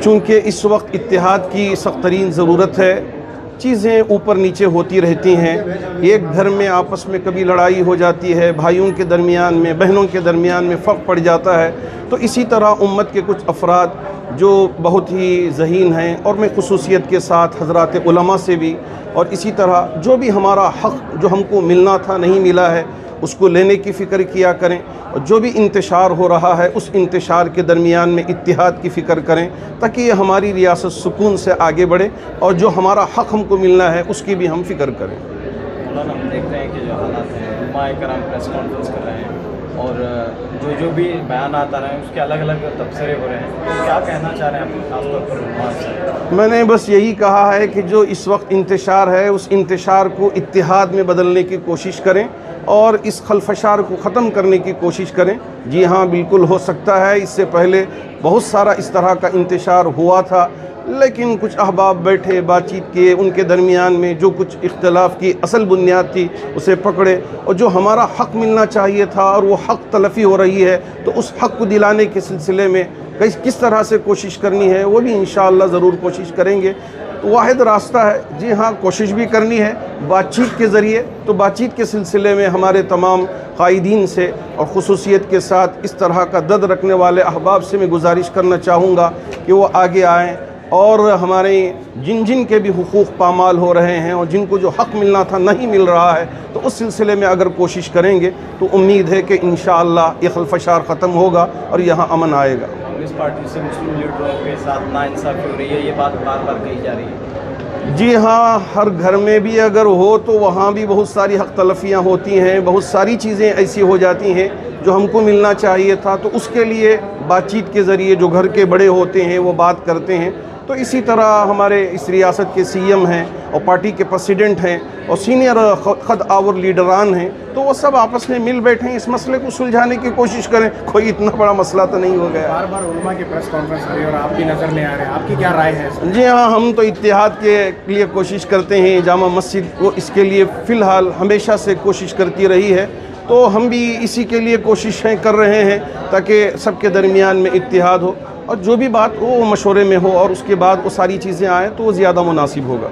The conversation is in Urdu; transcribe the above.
چونکہ اس وقت اتحاد کی سخت ترین ضرورت ہے، چیزیں اوپر نیچے ہوتی رہتی ہیں، ایک گھر میں آپس میں کبھی لڑائی ہو جاتی ہے، بھائیوں کے درمیان میں، بہنوں کے درمیان میں فرق پڑ جاتا ہے، تو اسی طرح امت کے کچھ افراد جو بہت ہی ذہین ہیں، اور میں خصوصیت کے ساتھ حضرات علماء سے بھی، اور اسی طرح جو بھی ہمارا حق جو ہم کو ملنا تھا نہیں ملا ہے اس کو لینے کی فکر کیا کریں، اور جو بھی انتشار ہو رہا ہے اس انتشار کے درمیان میں اتحاد کی فکر کریں، تاکہ یہ ہماری ریاست سکون سے آگے بڑھے، اور جو ہمارا حق ہم کو ملنا ہے اس کی بھی ہم فکر کریں۔ مولانا، ہم دیکھتے ہیں کہ جو حالات ہیں، علماء کرام پریس کانفرنس کر رہے ہیں اور جو بھی بیانات آ رہے ہیں اس کے الگ الگ تبصرے ہو رہے ہیں، تو کیا کہنا چاہ رہے ہیں آپ خاص طور پر علماء سے؟ میں نے بس یہی کہا ہے کہ جو اس وقت انتشار ہے اس انتشار کو اتحاد میں بدلنے کی کوشش کریں، اور اس خلفشار کو ختم کرنے کی کوشش کریں۔ جی ہاں، بالکل ہو سکتا ہے، اس سے پہلے بہت سارا اس طرح کا انتشار ہوا تھا، لیکن کچھ احباب بیٹھے، بات چیت کیے، ان کے درمیان میں جو کچھ اختلاف کی اصل بنیاد تھی اسے پکڑے، اور جو ہمارا حق ملنا چاہیے تھا اور وہ حق تلفی ہو رہی ہے تو اس حق کو دلانے کے سلسلے میں کس طرح سے کوشش کرنی ہے وہ بھی انشاءاللہ ضرور کوشش کریں گے۔ واحد راستہ ہے، جی ہاں، کوشش بھی کرنی ہے بات چیت کے ذریعے، تو بات چیت کے سلسلے میں ہمارے تمام قائدین سے اور خصوصیت کے ساتھ اس طرح کا درد رکھنے والے احباب سے میں گزارش کرنا چاہوں گا کہ وہ آگے آئیں، اور ہمارے جن کے بھی حقوق پامال ہو رہے ہیں اور جن کو جو حق ملنا تھا نہیں مل رہا ہے، تو اس سلسلے میں اگر کوشش کریں گے تو امید ہے کہ انشاءاللہ یہ خلفشار ختم ہوگا اور یہاں امن آئے گا۔ کانگریس پارٹی سے مسلم لیڈروں کے ساتھ ناانصافی ہو رہی ہے، یہ بات بار بار کہی جا رہی ہے۔ جی ہاں، ہر گھر میں بھی اگر ہو تو وہاں بھی بہت ساری حق تلفیاں ہوتی ہیں، بہت ساری چیزیں ایسی ہو جاتی ہیں جو ہم کو ملنا چاہیے تھا، تو اس کے لیے بات چیت کے ذریعے جو گھر کے بڑے ہوتے ہیں وہ بات کرتے ہیں۔ تو اسی طرح ہمارے اس ریاست کے سی ایم ہیں اور پارٹی کے پریزیڈنٹ ہیں اور سینئر خود آور لیڈران ہیں، تو وہ سب آپس میں مل بیٹھیں، اس مسئلے کو سلجھانے کی کوشش کریں، کوئی اتنا بڑا مسئلہ تو نہیں ہو گیا۔ بار بار علماء کی پریس کانفرنس ہو رہی ہے اور آپ بھی نظر میں آ رہے ہیں، آپ کی کیا رائے ہے اس میں؟ جی ہاں، ہم تو اتحاد کے لیے کوشش کرتے ہیں، جامع مسجد وہ اس کے لیے فی الحال ہمیشہ سے کوشش کرتی رہی ہے، تو ہم بھی اسی کے لیے کوششیں کر رہے ہیں تاکہ سب کے درمیان میں اتحاد ہو، اور جو بھی بات ہو وہ مشورے میں ہو، اور اس کے بعد وہ ساری چیزیں آئیں تو وہ زیادہ مناسب ہوگا۔